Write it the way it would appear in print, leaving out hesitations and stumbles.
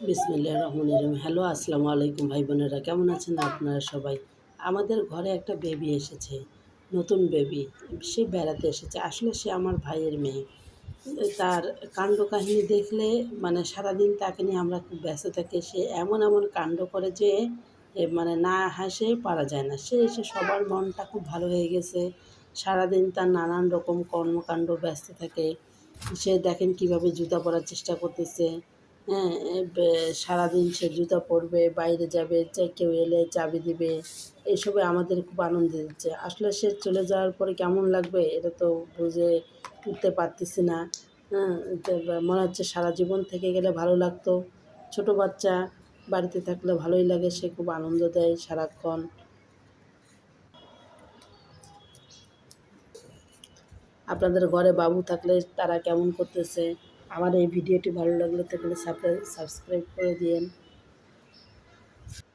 বিসমিল্লাহির রহমানির রহিম। হ্যালো, আসসালামু আলাইকুম ভাই বোনেরা, কেমন আছেন আপনারা সবাই? আমাদের ঘরে একটা বেবি এসেছে, নতুন বেবি। সে বেড়াতে এসেছে, আসলে সে আমার ভাইয়ের মেয়ে। তার কাণ্ড কাহিনী দেখলে মানে সারাদিন তাকে নিয়ে আমরা খুব ব্যস্ত থাকি। সে এমন এমন কাণ্ড করে যে মানে না হাসে পারা যায় না। সে এসে সবার মনটা খুব ভালো হয়ে গেছে। সারাদিন তার নানান রকম কর্মকাণ্ড ব্যস্ত থাকে। সে দেখেন কীভাবে জুতা পরার চেষ্টা করতেছে। হ্যাঁ, সারাদিন সে জুতা পরবে, বাইরে যাবে, কেউ এলে চাবি দিবে। এইসবে আমাদের খুব আনন্দ দিচ্ছে। আসলে সে চলে যাওয়ার পরে কেমন লাগবে এটা তো বুঝে উঠতে পারতেছি না। হ্যাঁ, তো মনে হচ্ছে সারা জীবন থেকে গেলে ভালো লাগতো। ছোটো বাচ্চা বাড়িতে থাকলে ভালোই লাগে, সে খুব আনন্দ দেয় সারাক্ষণ। আপনাদের ঘরে বাবু থাকলে তারা কেমন করতেছে? আমার এই ভিডিওটি ভালো লাগলে থাকলে সাবস্ক্রাইব করে দিয়েন।